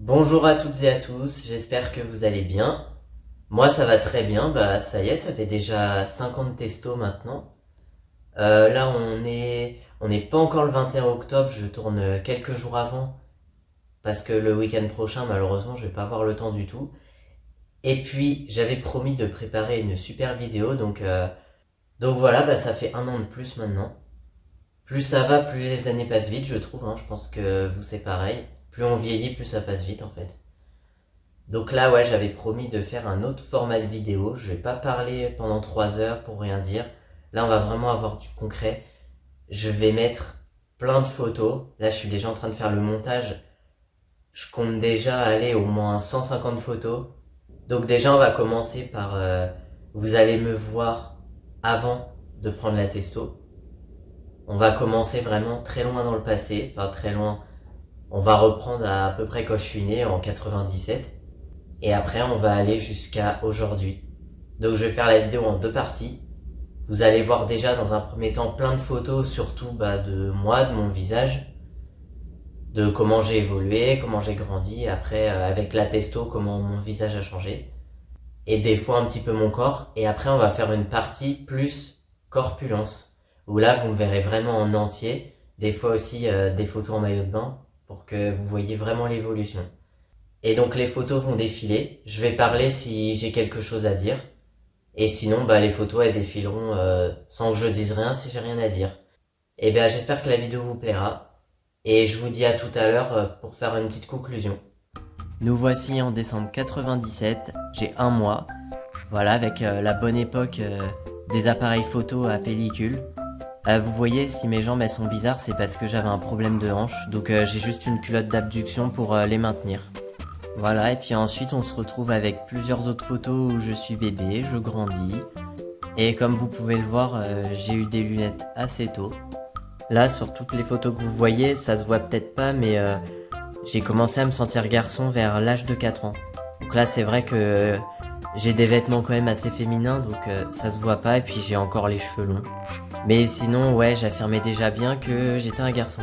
Bonjour à toutes et à tous, j'espère que vous allez bien. Moi ça va très bien, ça y est, ça fait déjà 50 testos maintenant. Là on n'est pas encore le 21 octobre, je tourne quelques jours avant parce que le week-end prochain malheureusement je vais pas avoir le temps du tout. Et puis j'avais promis de préparer une super vidéo donc voilà, ça fait un an de plus maintenant. Plus ça va, plus les années passent vite je trouve, hein. Je pense que vous c'est pareil. Plus on vieillit, plus ça passe vite en fait. Donc là, ouais, j'avais promis de faire un autre format de vidéo. Je vais pas parler pendant 3 heures pour rien dire. Là, on va vraiment avoir du concret. Je vais mettre plein de photos. Là, je suis déjà en train de faire le montage. Je compte déjà aller au moins 150 photos. Donc déjà, on va commencer par... vous allez me voir avant de prendre la testo. On va commencer vraiment très loin dans le passé. Enfin, très loin. On va reprendre à peu près quand je suis né, en 97. Et après, on va aller jusqu'à aujourd'hui. Donc je vais faire la vidéo en deux parties. Vous allez voir déjà dans un premier temps plein de photos, surtout de moi, de mon visage, de comment j'ai évolué, comment j'ai grandi, et après avec la testo, comment mon visage a changé. Et des fois un petit peu mon corps. Et après on va faire une partie plus corpulence, où là vous me verrez vraiment en entier. Des fois aussi des photos en maillot de bain, pour que vous voyez vraiment l'évolution. Et donc les photos vont défiler, je vais parler si j'ai quelque chose à dire, et sinon les photos elles défileront sans que je dise rien si j'ai rien à dire. Et j'espère que la vidéo vous plaira, et je vous dis à tout à l'heure pour faire une petite conclusion. Nous voici en décembre 97, j'ai un mois, voilà, avec la bonne époque des appareils photo à pellicule. Vous voyez, si mes jambes elles sont bizarres, c'est parce que j'avais un problème de hanche, donc j'ai juste une culotte d'abduction pour les maintenir. Voilà, et puis ensuite on se retrouve avec plusieurs autres photos où je suis bébé, je grandis. Et comme vous pouvez le voir, j'ai eu des lunettes assez tôt. Là, sur toutes les photos que vous voyez, ça se voit peut-être pas, mais j'ai commencé à me sentir garçon vers l'âge de 4 ans. Donc là, c'est vrai que j'ai des vêtements quand même assez féminins, donc ça se voit pas, et puis j'ai encore les cheveux longs. Mais sinon, ouais, j'affirmais déjà bien que j'étais un garçon.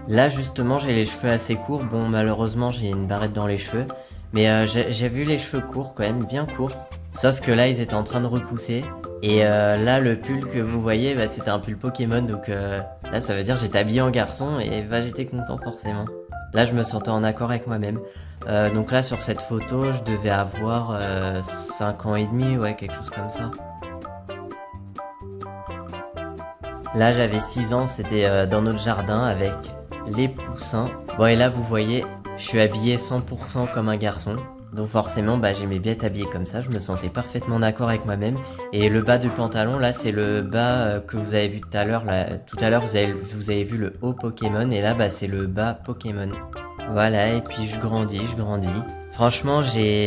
Là justement j'ai les cheveux assez courts, bon malheureusement j'ai une barrette dans les cheveux, mais j'ai vu les cheveux courts quand même, bien courts, sauf que là ils étaient en train de repousser, et là le pull que vous voyez c'était un pull Pokémon, donc là ça veut dire j'étais habillé en garçon, et j'étais content forcément. Là je me sentais en accord avec moi-même, donc là sur cette photo je devais avoir 5 ans et demi, ouais quelque chose comme ça. Là j'avais 6 ans, c'était dans notre jardin avec les poussins. Bon et là vous voyez, je suis habillé 100% comme un garçon. Donc forcément j'aimais bien être habillé comme ça, je me sentais parfaitement d'accord avec moi-même. Et le bas du pantalon là c'est le bas que vous avez vu tout à l'heure. Tout à l'heure vous avez vu le haut Pokémon, et là c'est le bas Pokémon. Voilà, et puis je grandis. Franchement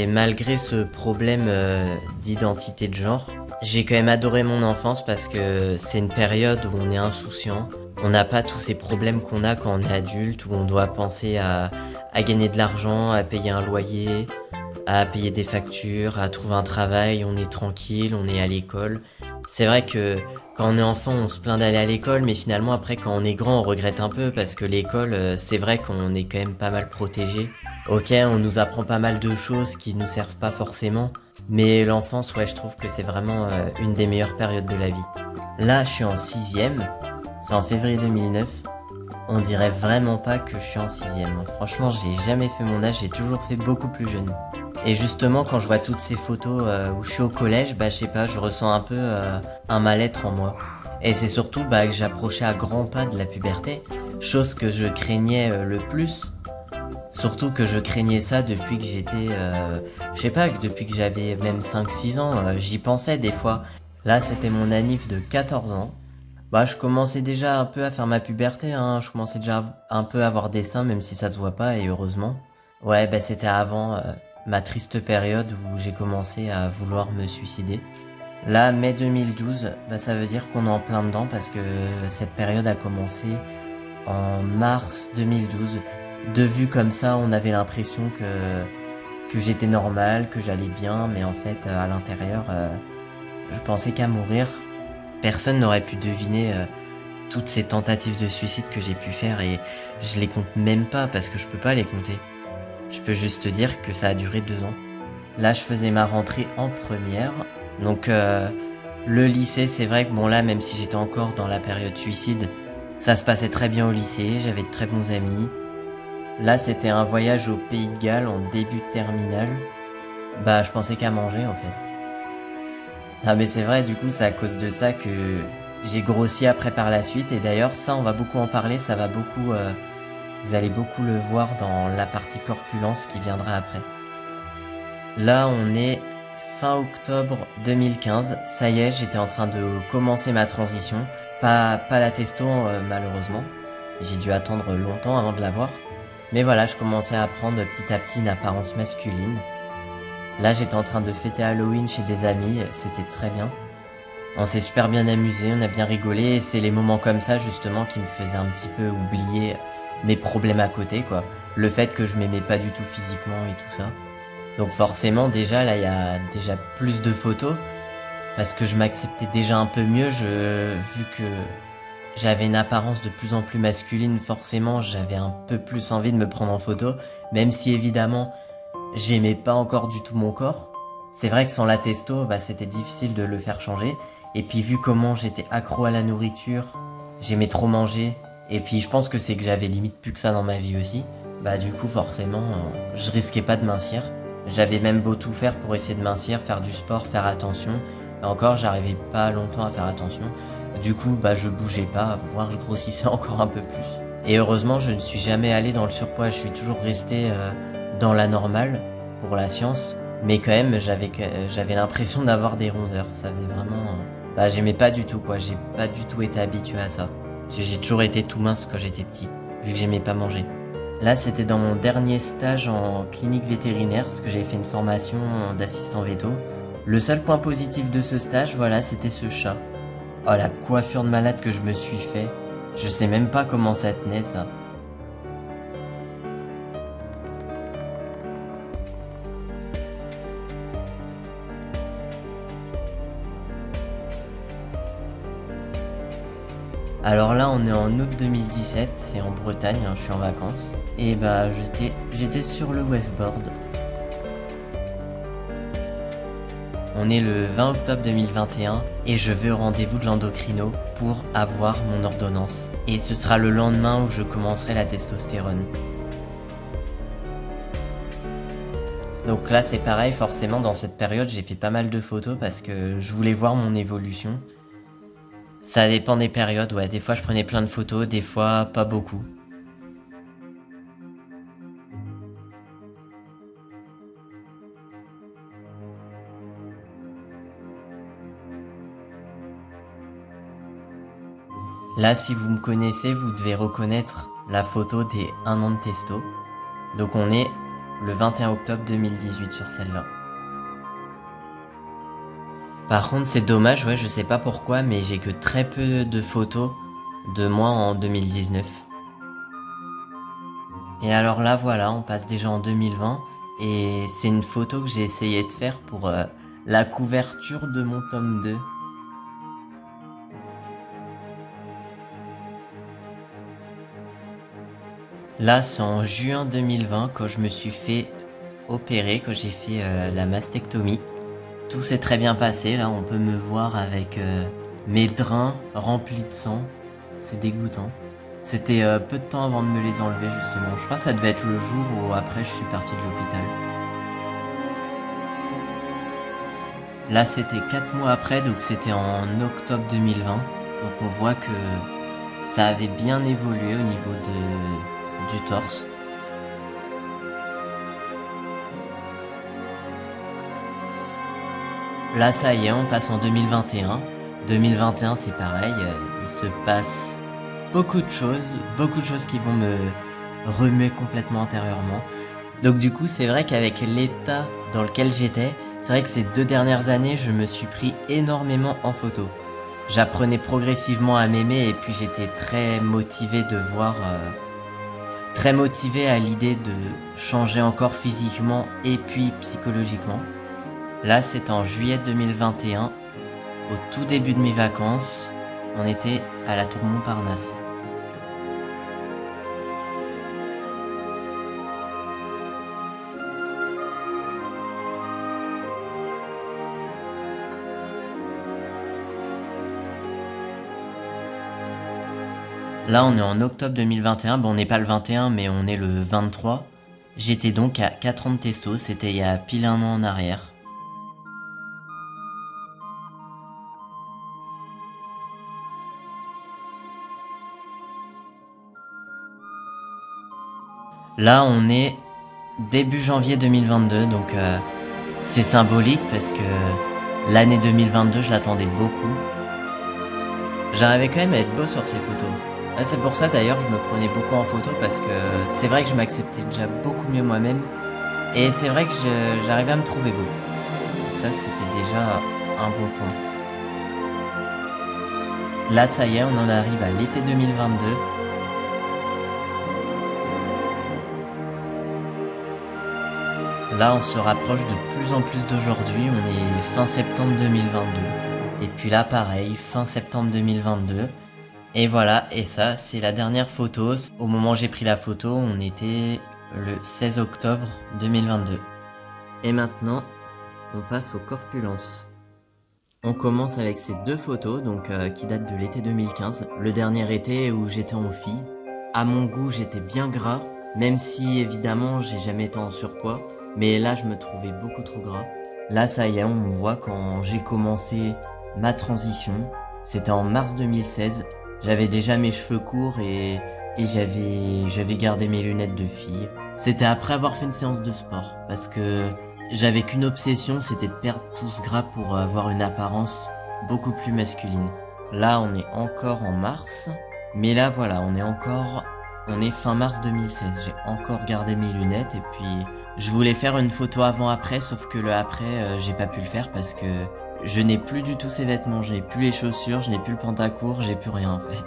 malgré ce problème d'identité de genre, j'ai quand même adoré mon enfance parce que c'est une période où on est insouciant. On n'a pas tous ces problèmes qu'on a quand on est adulte, où on doit penser à gagner de l'argent, à payer un loyer, à payer des factures, à trouver un travail, on est tranquille, on est à l'école. C'est vrai que quand on est enfant, on se plaint d'aller à l'école, mais finalement après quand on est grand, on regrette un peu parce que l'école, c'est vrai qu'on est quand même pas mal protégé. Ok, on nous apprend pas mal de choses qui nous servent pas forcément, mais l'enfance, ouais, je trouve que c'est vraiment une des meilleures périodes de la vie. Là, je suis en 6ème. C'est en février 2009. On dirait vraiment pas que je suis en 6ème. Franchement, j'ai jamais fait mon âge, j'ai toujours fait beaucoup plus jeune. Et justement, quand je vois toutes ces photos où je suis au collège, je sais pas, je ressens un peu un mal-être en moi. Et c'est surtout que j'approchais à grands pas de la puberté, chose que je craignais le plus. Surtout que je craignais ça depuis que j'étais, je sais pas, depuis que j'avais même 5-6 ans, j'y pensais des fois. Là, c'était mon anniv de 14 ans. Je commençais déjà un peu à faire ma puberté, hein. Je commençais déjà un peu à avoir des seins, même si ça se voit pas, et heureusement. Ouais, c'était avant ma triste période où j'ai commencé à vouloir me suicider. Là, mai 2012, ça veut dire qu'on est en plein dedans parce que cette période a commencé en mars 2012. De vue comme ça, on avait l'impression que j'étais normal, que j'allais bien, mais en fait, à l'intérieur, je pensais qu'à mourir. Personne n'aurait pu deviner toutes ces tentatives de suicide que j'ai pu faire, et je les compte même pas parce que je peux pas les compter. Je peux juste te dire que ça a duré 2 ans. Là, je faisais ma rentrée en première. Donc, le lycée, c'est vrai que bon là, même si j'étais encore dans la période suicide, ça se passait très bien au lycée, j'avais de très bons amis. Là, c'était un voyage au Pays de Galles en début de terminale. Bah, je pensais qu'à manger en fait. Ah mais c'est vrai, du coup, c'est à cause de ça que j'ai grossi après par la suite. Et d'ailleurs, ça, on va beaucoup en parler, ça va beaucoup... vous allez beaucoup le voir dans la partie corpulence qui viendra après. Là, on est fin octobre 2015. Ça y est, j'étais en train de commencer ma transition. Pas la testo, malheureusement. J'ai dû attendre longtemps avant de l'avoir. Mais voilà, je commençais à prendre petit à petit une apparence masculine. Là, j'étais en train de fêter Halloween chez des amis, c'était très bien. On s'est super bien amusé, on a bien rigolé, et c'est les moments comme ça justement qui me faisaient un petit peu oublier mes problèmes à côté, quoi. Le fait que je m'aimais pas du tout physiquement et tout ça. Donc forcément, déjà, là, il y a déjà plus de photos, parce que je m'acceptais déjà un peu mieux, vu que j'avais une apparence de plus en plus masculine, forcément, j'avais un peu plus envie de me prendre en photo, même si évidemment, j'aimais pas encore du tout mon corps. C'est vrai que sans la testo, bah, c'était difficile de le faire changer. Et puis vu comment j'étais accro à la nourriture, j'aimais trop manger. Et puis je pense que c'est que j'avais limite plus que ça dans ma vie aussi. Bah du coup forcément, je risquais pas de mincir. J'avais même beau tout faire pour essayer de mincir, faire du sport, faire attention. Et encore, j'arrivais pas longtemps à faire attention. Du coup, bah je bougeais pas, voire je grossissais encore un peu plus. Et heureusement, je ne suis jamais allé dans le surpoids. Je suis toujours resté dans la normale pour la science. Mais quand même, j'avais l'impression d'avoir des rondeurs. Ça faisait vraiment... Bah j'aimais pas du tout quoi, j'ai pas du tout été habitué à ça. J'ai toujours été tout mince quand j'étais petit, vu que j'aimais pas manger. Là c'était dans mon dernier stage en clinique vétérinaire, parce que j'avais fait une formation d'assistant veto. Le seul point positif de ce stage, voilà, c'était ce chat. Oh la coiffure de malade que je me suis fait. Je sais même pas comment ça tenait ça. Alors là, on est en août 2017, c'est en Bretagne, hein, je suis en vacances. Et bah, j'étais sur le waveboard. On est le 20 octobre 2021 et je vais au rendez-vous de l'endocrino pour avoir mon ordonnance. Et ce sera le lendemain où je commencerai la testostérone. Donc là, c'est pareil, forcément, dans cette période, j'ai fait pas mal de photos parce que je voulais voir mon évolution. Ça dépend des périodes, ouais. Des fois, je prenais plein de photos, des fois, pas beaucoup. Là, si vous me connaissez, vous devez reconnaître la photo des 1 an de testo. Donc on est le 21 octobre 2018 sur celle-là. Par contre, c'est dommage, ouais, je sais pas pourquoi, mais j'ai que très peu de photos de moi en 2019. Et alors là, voilà, on passe déjà en 2020, et c'est une photo que j'ai essayé de faire pour la couverture de mon tome 2. Là, c'est en juin 2020, quand je me suis fait opérer, quand j'ai fait la mastectomie. Tout s'est très bien passé, là on peut me voir avec mes drains remplis de sang, c'est dégoûtant. C'était peu de temps avant de me les enlever justement, je crois que ça devait être le jour où après je suis parti de l'hôpital. Là c'était 4 mois après, donc c'était en octobre 2020, donc on voit que ça avait bien évolué au niveau du torse. Là, ça y est, on passe en 2021. 2021, c'est pareil, il se passe beaucoup de choses qui vont me remuer complètement intérieurement. Donc du coup, c'est vrai qu'avec l'état dans lequel j'étais, c'est vrai que ces 2 dernières années, je me suis pris énormément en photo. J'apprenais progressivement à m'aimer et puis j'étais très motivé de voir... très motivé à l'idée de changer encore physiquement et puis psychologiquement. Là, c'est en juillet 2021, au tout début de mes vacances. On était à la Tour Montparnasse. Là, on est en octobre 2021. Bon, on n'est pas le 21, mais on est le 23. J'étais donc à 4 ans de testo. C'était il y a pile un an en arrière. Là, on est début janvier 2022, donc c'est symbolique parce que l'année 2022, je l'attendais beaucoup. J'arrivais quand même à être beau sur ces photos. C'est pour ça d'ailleurs je me prenais beaucoup en photo parce que c'est vrai que je m'acceptais déjà beaucoup mieux moi-même et c'est vrai que j'arrivais à me trouver beau. Ça c'était déjà un bon point. Là ça y est, on en arrive à l'été 2022. Là on se rapproche de plus en plus d'aujourd'hui, on est fin septembre 2022. Et puis là pareil, fin septembre 2022. Et voilà, et ça, c'est la dernière photo. Au moment où j'ai pris la photo, on était le 16 octobre 2022. Et maintenant, on passe aux corpulences. On commence avec ces deux photos, donc qui datent de l'été 2015. Le dernier été où j'étais en fille. À mon goût, j'étais bien gras, même si évidemment, j'ai jamais été en surpoids. Mais là, je me trouvais beaucoup trop gras. Là, ça y est, on voit quand j'ai commencé ma transition. C'était en mars 2016. J'avais déjà mes cheveux courts et j'avais gardé mes lunettes de fille. C'était après avoir fait une séance de sport parce que j'avais qu'une obsession, c'était de perdre tout ce gras pour avoir une apparence beaucoup plus masculine. Là, on est encore en mars, mais là voilà, on est fin mars 2016. J'ai encore gardé mes lunettes et puis je voulais faire une photo avant-après, sauf que le après, j'ai pas pu le faire parce que je n'ai plus du tout ces vêtements, je n'ai plus les chaussures, je n'ai plus le pantacourt, j'ai plus rien en fait.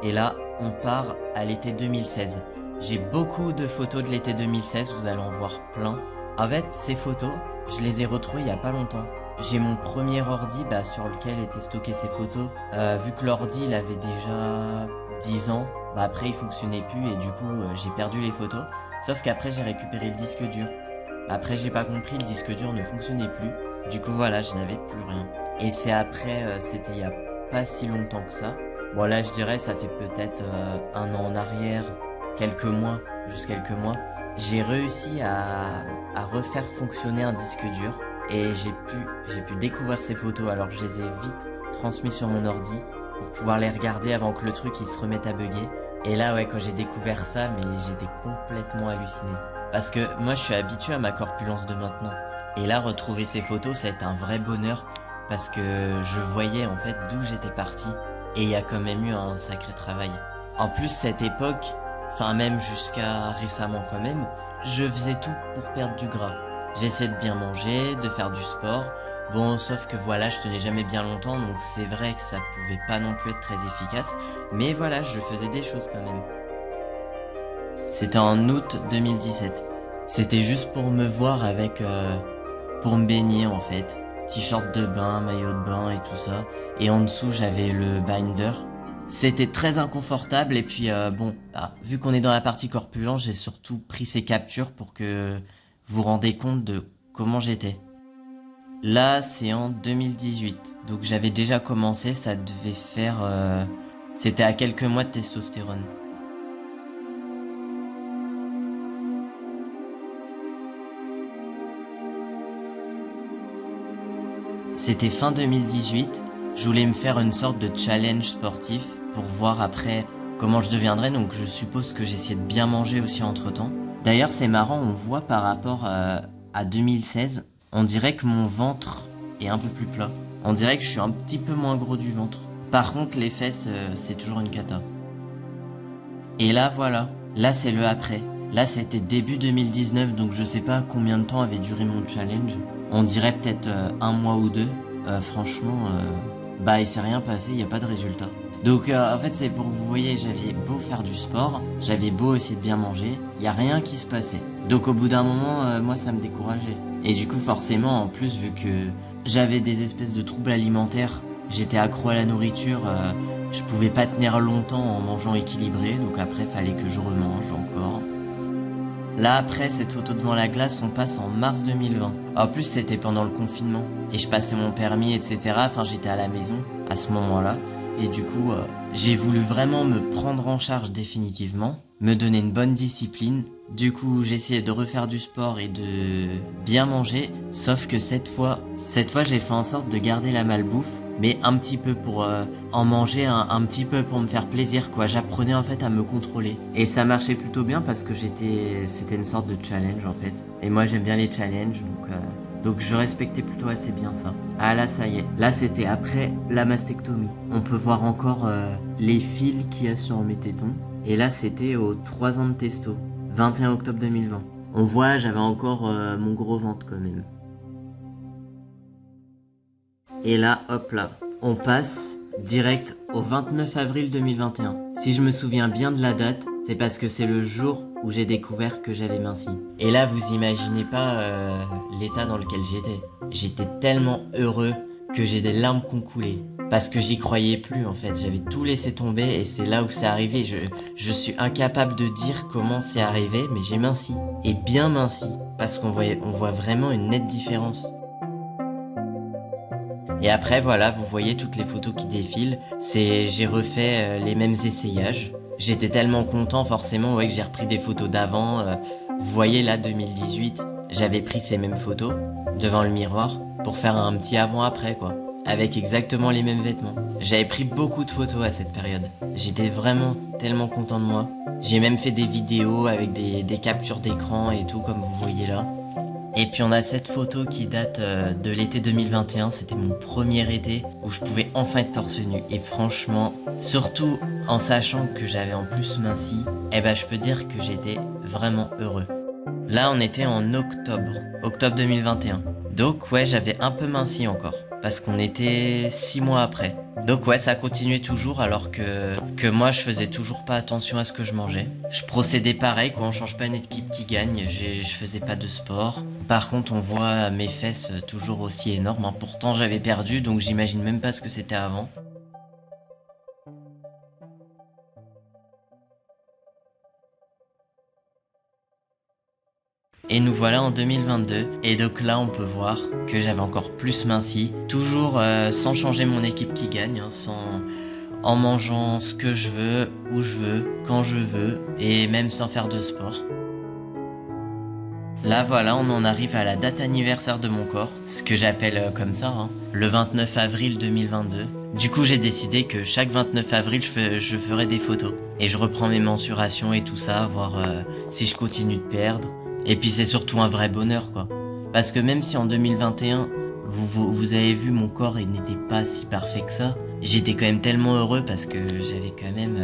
Et là, on part à l'été 2016. J'ai beaucoup de photos de l'été 2016, vous allez en voir plein. En fait, ces photos, je les ai retrouvées il y a pas longtemps. J'ai mon premier ordi sur lequel étaient stockées ces photos. Vu que l'ordi, il avait déjà 10 ans, après il fonctionnait plus et du coup, j'ai perdu les photos. Sauf qu'après, j'ai récupéré le disque dur. Après, j'ai pas compris, le disque dur ne fonctionnait plus. Du coup voilà, je n'avais plus rien. Et c'est après, c'était il y a pas si longtemps que ça. Bon là je dirais ça fait peut-être un an en arrière, juste quelques mois. J'ai réussi à refaire fonctionner un disque dur et j'ai pu découvrir ces photos. Alors je les ai vite transmis sur mon ordi pour pouvoir les regarder avant que le truc il se remette à bugger. Et là ouais, quand j'ai découvert ça, mais j'étais complètement halluciné. Parce que moi je suis habitué à ma corpulence de maintenant. Et là, retrouver ces photos, ça a été un vrai bonheur parce que je voyais en fait d'où j'étais parti et il y a quand même eu un sacré travail. En plus, cette époque, enfin même jusqu'à récemment quand même, je faisais tout pour perdre du gras. J'essayais de bien manger, de faire du sport. Bon, sauf que voilà, je tenais jamais bien longtemps, donc c'est vrai que ça pouvait pas non plus être très efficace. Mais voilà, je faisais des choses quand même. C'était en août 2017. C'était juste pour me voir pour me baigner en fait. T-shirt de bain, maillot de bain et tout ça. Et en dessous j'avais le binder. C'était très inconfortable et puis vu qu'on est dans la partie corpulence, j'ai surtout pris ces captures pour que vous vous rendez compte de comment j'étais. Là c'est en 2018, donc j'avais déjà commencé, ça devait faire... C'était à quelques mois de testostérone. C'était fin 2018, je voulais me faire une sorte de challenge sportif pour voir après comment je deviendrais, donc je suppose que j'essayais de bien manger aussi entre temps. D'ailleurs c'est marrant, on voit par rapport à 2016, on dirait que mon ventre est un peu plus plat. On dirait que je suis un petit peu moins gros du ventre. Par contre les fesses c'est toujours une cata. Et là voilà, là c'est le après. Là c'était début 2019, donc je sais pas combien de temps avait duré mon challenge. On dirait peut-être un mois ou deux. Franchement, il s'est rien passé, il n'y a pas de résultat. Donc en fait c'est pour que vous voyez, j'avais beau faire du sport, j'avais beau essayer de bien manger, il n'y a rien qui se passait. Donc au bout d'un moment, moi ça me décourageait. Et du coup forcément, en plus vu que j'avais des espèces de troubles alimentaires, j'étais accro à la nourriture, je pouvais pas tenir longtemps en mangeant équilibré, donc après fallait que je remange encore. Là après cette photo devant la glace, on passe en mars 2020. En plus c'était pendant le confinement et je passais mon permis etc. Enfin j'étais à la maison à ce moment-là. Et du coup, j'ai voulu vraiment me prendre en charge définitivement, me donner une bonne discipline. Du coup, j'ai essayé de refaire du sport et de bien manger, sauf que cette fois, j'ai fait en sorte de garder la malbouffe, mais un petit peu pour en manger un petit peu pour me faire plaisir, quoi. J'apprenais en fait à me contrôler. Et ça marchait plutôt bien parce que c'était une sorte de challenge en fait. Et moi j'aime bien les challenges, donc je respectais plutôt assez bien ça. Ah là ça y est, là c'était après la mastectomie. On peut voir encore les fils qu'il y a sur mes tétons. Et là c'était aux 3 ans de testo, 21 octobre 2020. On voit, j'avais encore mon gros ventre quand même. Et là, hop là, on passe direct au 29 avril 2021. Si je me souviens bien de la date, c'est parce que c'est le jour où j'ai découvert que j'avais minci. Et là, vous imaginez pas l'état dans lequel j'étais. J'étais tellement heureux que j'ai des larmes qui ont coulé. Parce que j'y croyais plus en fait, j'avais tout laissé tomber et c'est là où c'est arrivé. Je suis incapable de dire comment c'est arrivé, mais j'ai minci. Et bien minci, parce on voit vraiment une nette différence. Et après voilà, vous voyez toutes les photos qui défilent, j'ai refait les mêmes essayages. J'étais tellement content forcément que j'ai repris des photos d'avant. Vous voyez là 2018, j'avais pris ces mêmes photos devant le miroir pour faire un petit avant-après quoi, avec exactement les mêmes vêtements. J'avais pris beaucoup de photos à cette période. J'étais vraiment tellement content de moi. J'ai même fait des vidéos avec des captures d'écran et tout comme vous voyez là. Et puis on a cette photo qui date de l'été 2021, c'était mon premier été où je pouvais enfin être torse nu. Et franchement, surtout en sachant que j'avais en plus minci, je peux dire que j'étais vraiment heureux. Là on était en octobre 2021. Donc ouais, j'avais un peu minci encore, parce qu'on était 6 mois après. Donc ouais, ça continuait toujours alors que moi je faisais toujours pas attention à ce que je mangeais. Je procédais pareil, quoi, on change pas une équipe qui gagne, je faisais pas de sport. Par contre on voit mes fesses toujours aussi énormes, hein. Pourtant j'avais perdu donc j'imagine même pas ce que c'était avant. Et nous voilà en 2022, et donc là on peut voir que j'avais encore plus minci, toujours sans changer mon équipe qui gagne, hein, en mangeant ce que je veux, où je veux, quand je veux, et même sans faire de sport. Là voilà, on en arrive à la date anniversaire de mon corps, ce que j'appelle comme ça, hein, le 29 avril 2022. Du coup j'ai décidé que chaque 29 avril je ferai des photos, et je reprends mes mensurations et tout ça, voir si je continue de perdre. Et puis c'est surtout un vrai bonheur quoi. Parce que même si en 2021, vous avez vu mon corps il n'était pas si parfait que ça, j'étais quand même tellement heureux parce que j'avais quand même...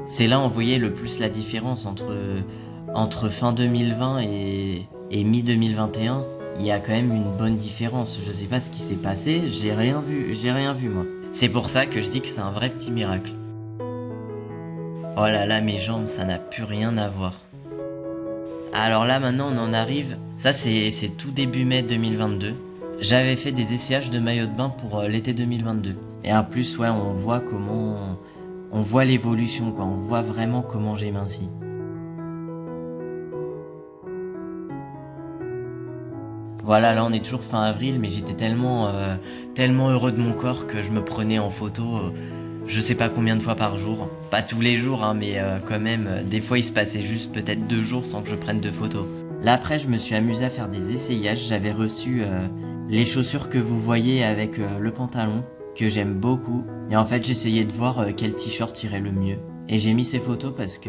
C'est là on voyait le plus la différence entre fin 2020 et mi-2021. Il y a quand même une bonne différence. Je sais pas ce qui s'est passé, j'ai rien vu moi. C'est pour ça que je dis que c'est un vrai petit miracle. Oh là là, mes jambes, ça n'a plus rien à voir. Alors là maintenant on en arrive, ça c'est tout début mai 2022. J'avais fait des essayages de maillot de bain pour l'été 2022. Et en plus ouais on voit l'évolution quoi, on voit vraiment comment j'ai minci. Voilà, là on est toujours fin avril mais j'étais tellement heureux de mon corps que je me prenais en photo je sais pas combien de fois par jour. Pas tous les jours, hein, mais quand même, des fois il se passait juste peut-être 2 jours sans que je prenne de photos. Là après, je me suis amusé à faire des essayages. J'avais reçu les chaussures que vous voyez avec le pantalon, que j'aime beaucoup. Et en fait, j'essayais de voir quel t-shirt irait le mieux. Et j'ai mis ces photos parce que,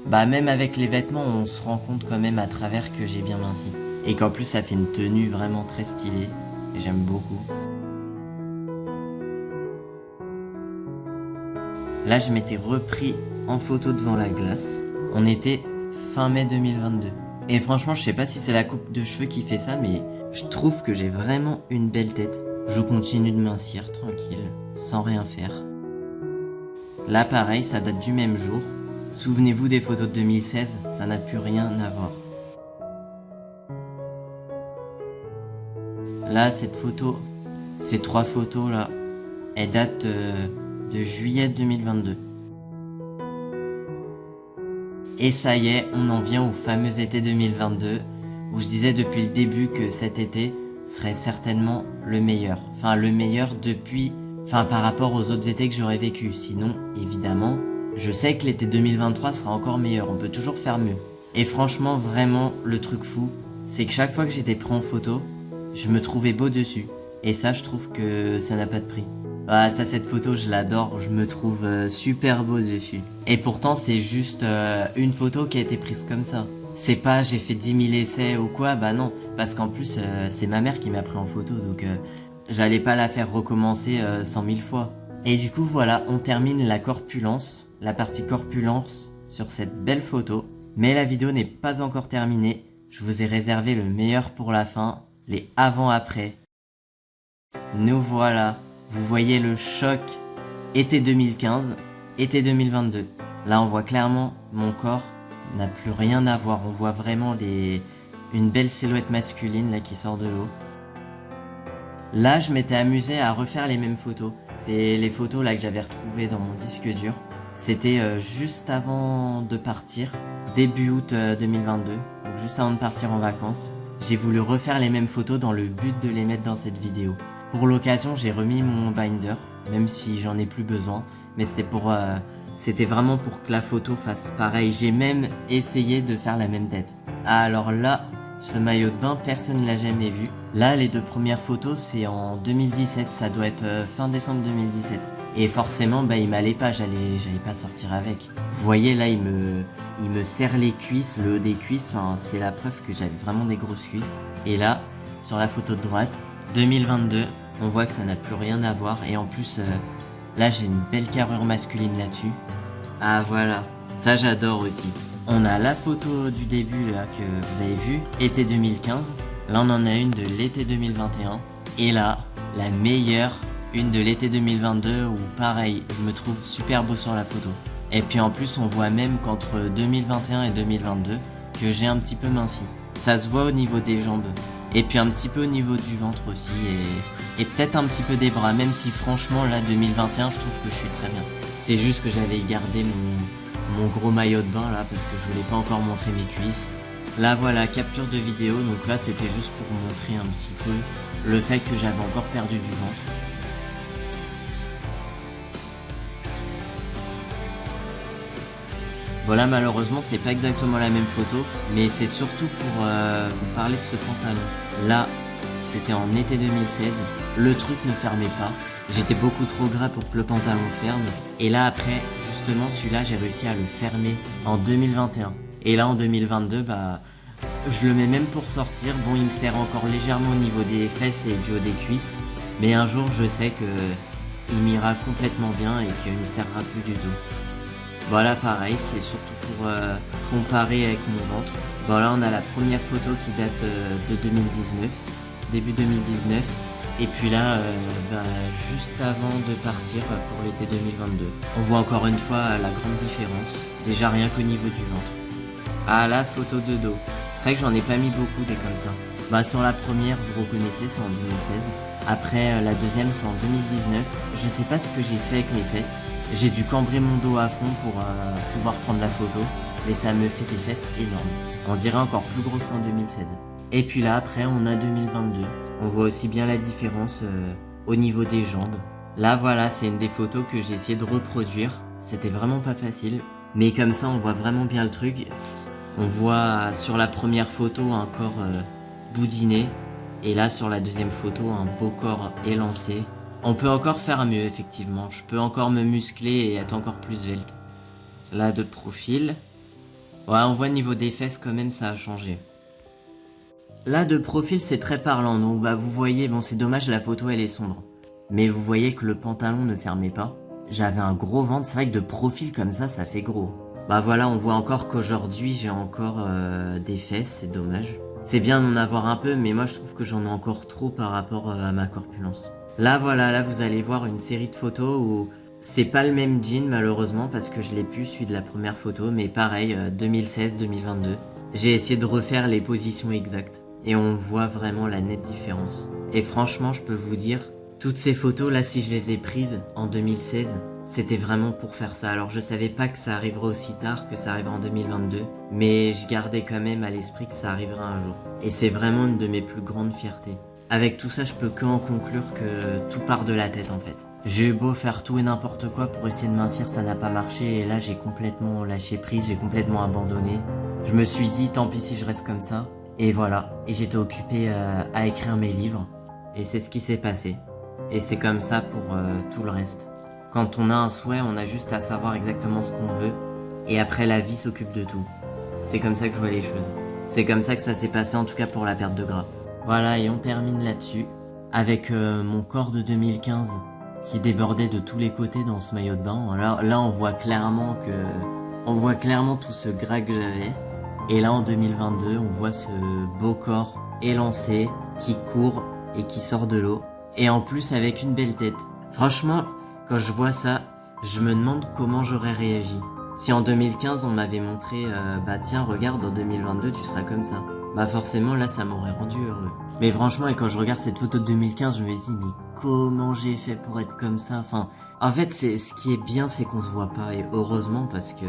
même avec les vêtements, on se rend compte quand même à travers que j'ai bien minci. Et qu'en plus, ça fait une tenue vraiment très stylée. Et j'aime beaucoup. Là, je m'étais repris en photo devant la glace. On était fin mai 2022. Et franchement, je sais pas si c'est la coupe de cheveux qui fait ça, mais je trouve que j'ai vraiment une belle tête. Je continue de mincir tranquille, sans rien faire. Là, pareil, ça date du même jour. Souvenez-vous des photos de 2016, ça n'a plus rien à voir. Là, cette photo, ces 3 photos là, elles datent de juillet 2022. Et ça y est, on en vient au fameux été 2022, où je disais depuis le début que cet été serait certainement le meilleur. Enfin, le meilleur depuis Enfin, par rapport aux autres étés que j'aurais vécu. Sinon, évidemment, je sais que l'été 2023 sera encore meilleur. On peut toujours faire mieux. Et franchement, vraiment, le truc fou, c'est que chaque fois que j'étais pris en photo, je me trouvais beau dessus. Et ça, je trouve que ça n'a pas de prix. Ah, ça, cette photo, je l'adore. Je me trouve super beau dessus. Et pourtant, c'est juste une photo qui a été prise comme ça. C'est pas j'ai fait 10 000 essais ou quoi, bah non. Parce qu'en plus, c'est ma mère qui m'a pris en photo. Donc, j'allais pas la faire recommencer 100 000 fois. Et du coup, voilà, on termine la corpulence, la partie corpulence sur cette belle photo. Mais la vidéo n'est pas encore terminée. Je vous ai réservé le meilleur pour la fin, les avant-après. Nous voilà. Vous voyez le choc été 2015, été 2022. Là, on voit clairement mon corps n'a plus rien à voir. On voit vraiment une belle silhouette masculine là qui sort de l'eau. Là, je m'étais amusé à refaire les mêmes photos. C'est les photos là que j'avais retrouvées dans mon disque dur. C'était juste avant de partir, début août 2022, donc juste avant de partir en vacances. J'ai voulu refaire les mêmes photos dans le but de les mettre dans cette vidéo. Pour l'occasion, j'ai remis mon binder, même si j'en ai plus besoin, mais c'était vraiment pour que la photo fasse pareil. J'ai même essayé de faire la même tête. Alors là, ce maillot de bain, personne ne l'a jamais vu. Là, les deux premières photos, c'est en 2017, ça doit être fin décembre 2017. Et forcément, bah, il m'allait pas, j'allais pas sortir avec. Vous voyez, là, il me serre les cuisses, le haut des cuisses, enfin, c'est la preuve que j'avais vraiment des grosses cuisses. Et là, sur la photo de droite, 2022, on voit que ça n'a plus rien à voir. Et en plus, là, j'ai une belle carrure masculine là-dessus. Ah, voilà, ça j'adore aussi. On a la photo du début là que vous avez vue, été 2015. Là on en a une de l'été 2021. Et là, la meilleure, une de l'été 2022 où pareil, je me trouve super beau sur la photo. Et puis en plus on voit même qu'entre 2021 et 2022 que j'ai un petit peu minci. Ça se voit au niveau des jambes. Et puis un petit peu au niveau du ventre aussi. Et peut-être un petit peu des bras, même si franchement là 2021 je trouve que je suis très bien. C'est juste que j'avais gardé mon gros maillot de bain là parce que je voulais pas encore montrer mes cuisses. Là voilà, capture de vidéo, donc là c'était juste pour montrer un petit peu le fait que j'avais encore perdu du ventre. Voilà, malheureusement c'est pas exactement la même photo, mais c'est surtout pour vous parler de ce pantalon. Là, c'était en été 2016, le truc ne fermait pas. J'étais beaucoup trop gras pour que le pantalon ferme. Et là après, justement celui-là j'ai réussi à le fermer en 2021. Et là en 2022, bah je le mets même pour sortir. Bon, il me serre encore légèrement au niveau des fesses et du haut des cuisses. Mais un jour je sais que il m'ira complètement bien et qu'il ne me serrera plus du tout. Voilà, pareil, c'est surtout pour comparer avec mon ventre. Bon là on a la première photo qui date de 2019, début 2019. Et puis là, juste avant de partir pour l'été 2022. On voit encore une fois la grande différence, déjà rien qu'au niveau du ventre. Ah, la photo de dos. C'est vrai que j'en ai pas mis beaucoup des comme ça. Bah sur la première, vous reconnaissez, c'est en 2016. Après, la deuxième, c'est en 2019. Je sais pas ce que j'ai fait avec mes fesses. J'ai dû cambrer mon dos à fond pour pouvoir prendre la photo. Mais ça me fait des fesses énormes. On dirait encore plus grosses qu'en 2016. Et puis là, après, on a 2022. On voit aussi bien la différence au niveau des jambes. Là, voilà, c'est une des photos que j'ai essayé de reproduire. C'était vraiment pas facile. Mais comme ça, on voit vraiment bien le truc. On voit sur la première photo un corps boudiné. Et là, sur la deuxième photo, un beau corps élancé. On peut encore faire mieux, effectivement. Je peux encore me muscler et être encore plus svelte. Là, de profil. Ouais, on voit au niveau des fesses, quand même, ça a changé. Là, de profil, c'est très parlant. Donc, bah, vous voyez, bon, c'est dommage, la photo, elle est sombre. Mais vous voyez que le pantalon ne fermait pas. J'avais un gros ventre. C'est vrai que de profil, comme ça fait gros. Bah voilà, on voit encore qu'aujourd'hui, j'ai encore des fesses. C'est dommage. C'est bien d'en avoir un peu, mais moi, je trouve que j'en ai encore trop par rapport à ma corpulence. Là, voilà, là, vous allez voir une série de photos où c'est pas le même jean, malheureusement, parce que je l'ai plus, celui de la première photo. Mais pareil, 2016-2022. J'ai essayé de refaire les positions exactes. Et on voit vraiment la nette différence. Et franchement, je peux vous dire, toutes ces photos là, si je les ai prises en 2016, c'était vraiment pour faire ça. Alors je savais pas que ça arriverait aussi tard, que ça arriverait en 2022, mais je gardais quand même à l'esprit que ça arriverait un jour. Et c'est vraiment une de mes plus grandes fiertés. avec tout ça, je peux que en conclure que tout part de la tête en fait. J'ai eu beau faire tout et n'importe quoi pour essayer de mincir, ça n'a pas marché et là j'ai complètement lâché prise, j'ai complètement abandonné. Je me suis dit tant pis si je reste comme ça. Et voilà, et j'étais occupé à écrire mes livres et c'est ce qui s'est passé. Et c'est comme ça pour tout le reste. Quand on a un souhait, on a juste à savoir exactement ce qu'on veut et après la vie s'occupe de tout. C'est comme ça que je vois les choses. C'est comme ça que ça s'est passé en tout cas pour la perte de gras. Voilà, et on termine là-dessus avec mon corps de 2015 qui débordait de tous les côtés dans ce maillot de bain. Alors là, on voit clairement tout ce gras que j'avais. Et là, en 2022, on voit ce beau corps élancé qui court et qui sort de l'eau. Et en plus, avec une belle tête. Franchement, quand je vois ça, je me demande comment j'aurais réagi. Si en 2015, on m'avait montré, bah tiens, regarde, en 2022, tu seras comme ça. Bah forcément, là, ça m'aurait rendu heureux. Mais franchement, et quand je regarde cette photo de 2015, je me dis, mais comment j'ai fait pour être comme ça? Enfin, en fait, ce qui est bien, c'est qu'on se voit pas. Et heureusement, parce que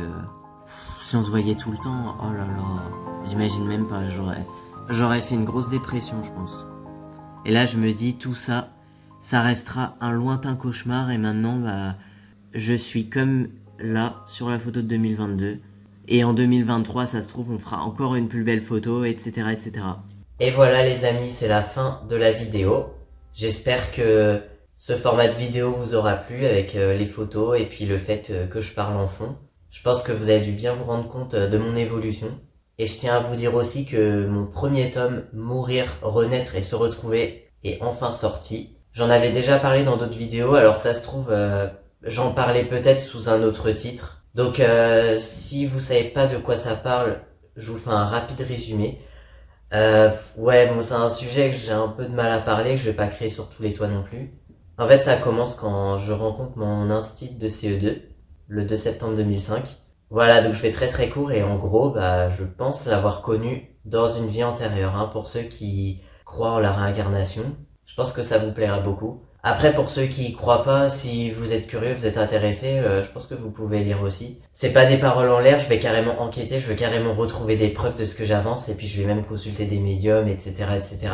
si on se voyait tout le temps, oh là là, j'imagine même pas, j'aurais fait une grosse dépression, je pense. Et là, je me dis, tout ça, ça restera un lointain cauchemar. Et maintenant, bah, je suis comme là, sur la photo de 2022. Et en 2023, ça se trouve, on fera encore une plus belle photo, etc., etc. Et voilà les amis, c'est la fin de la vidéo. J'espère que ce format de vidéo vous aura plu avec les photos et puis le fait que je parle en fond. Je pense que vous avez dû bien vous rendre compte de mon évolution. Et je tiens à vous dire aussi que mon premier tome, Mourir, Renaître et Se Retrouver, est enfin sorti. J'en avais déjà parlé dans d'autres vidéos, alors ça se trouve, j'en parlais peut-être sous un autre titre. Donc si vous savez pas de quoi ça parle, je vous fais un rapide résumé. Ouais, bon, c'est un sujet que j'ai un peu de mal à parler, que je vais pas créer sur tous les toits non plus. En fait, ça commence quand je rencontre mon instit de CE2, le 2 septembre 2005. Voilà, donc je fais très très court et en gros, bah, je pense l'avoir connu dans une vie antérieure, hein, pour ceux qui croient en la réincarnation. Je pense que ça vous plaira beaucoup. Après, pour ceux qui y croient pas, si vous êtes curieux, vous êtes intéressé, je pense que vous pouvez lire aussi. C'est pas des paroles en l'air, je vais carrément enquêter, je vais carrément retrouver des preuves de ce que j'avance, et puis je vais même consulter des médiums, etc., etc.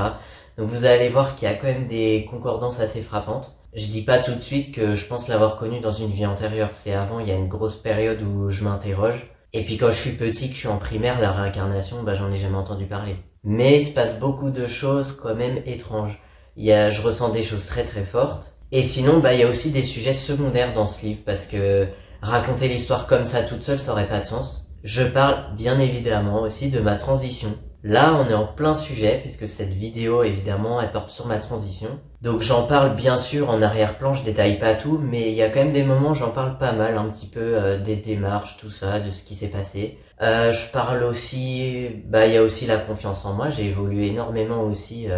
Donc vous allez voir qu'il y a quand même des concordances assez frappantes. Je dis pas tout de suite que je pense l'avoir connu dans une vie antérieure, c'est avant, il y a une grosse période où je m'interroge. Et puis quand je suis petit, que je suis en primaire, la réincarnation, bah j'en ai jamais entendu parler. Mais il se passe beaucoup de choses quand même étranges. Je ressens des choses très très fortes. Et sinon, bah, il y a aussi des sujets secondaires dans ce livre parce que raconter l'histoire comme ça toute seule, ça aurait pas de sens. Je parle bien évidemment aussi de ma transition. Là, on est en plein sujet puisque cette vidéo, évidemment, elle porte sur ma transition. Donc j'en parle bien sûr en arrière-plan, je détaille pas tout, mais il y a quand même des moments où j'en parle pas mal, un petit peu des démarches, tout ça, de ce qui s'est passé. Je parle aussi, bah, il y a aussi la confiance en moi, j'ai évolué énormément aussi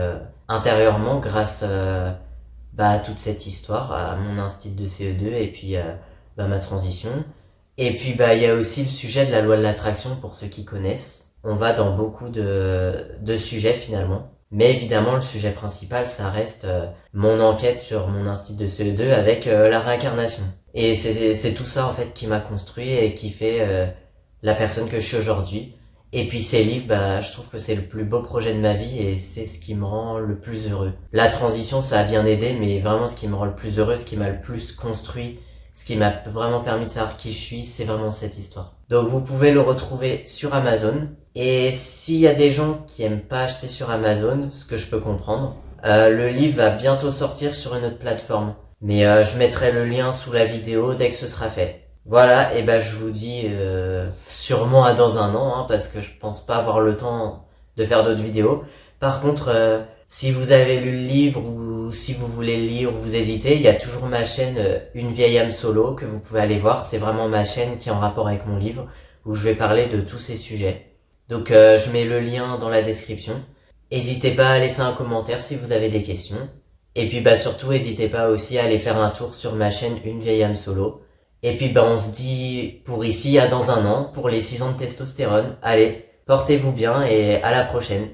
intérieurement grâce bah, à toute cette histoire, à mon instinct de CE2 et puis bah, ma transition. Et puis bah il y a aussi le sujet de la loi de l'attraction pour ceux qui connaissent. On va dans beaucoup de sujets finalement. Mais évidemment le sujet principal ça reste mon enquête sur mon instinct de CE2 avec la réincarnation. Et c'est tout ça en fait qui m'a construit et qui fait la personne que je suis aujourd'hui. Et puis ces livres, bah, je trouve que c'est le plus beau projet de ma vie et c'est ce qui me rend le plus heureux. La transition, ça a bien aidé, mais vraiment ce qui me rend le plus heureux, ce qui m'a le plus construit, ce qui m'a vraiment permis de savoir qui je suis, c'est vraiment cette histoire. Donc vous pouvez le retrouver sur Amazon. Et s'il y a des gens qui aiment pas acheter sur Amazon, ce que je peux comprendre, le livre va bientôt sortir sur une autre plateforme. Mais je mettrai le lien sous la vidéo dès que ce sera fait. Voilà, et ben je vous dis sûrement à dans un an, hein, parce que je pense pas avoir le temps de faire d'autres vidéos. Par contre, si vous avez lu le livre ou si vous voulez le lire ou vous hésitez, il y a toujours ma chaîne Une vieille âme solo que vous pouvez aller voir. C'est vraiment ma chaîne qui est en rapport avec mon livre où je vais parler de tous ces sujets. Donc je mets le lien dans la description. N'hésitez pas à laisser un commentaire si vous avez des questions. Et puis bah surtout n'hésitez pas aussi à aller faire un tour sur ma chaîne Une vieille âme solo. Et puis bah on se dit pour ici à dans un an pour les 6 ans de testostérone. Allez, portez-vous bien et à la prochaine.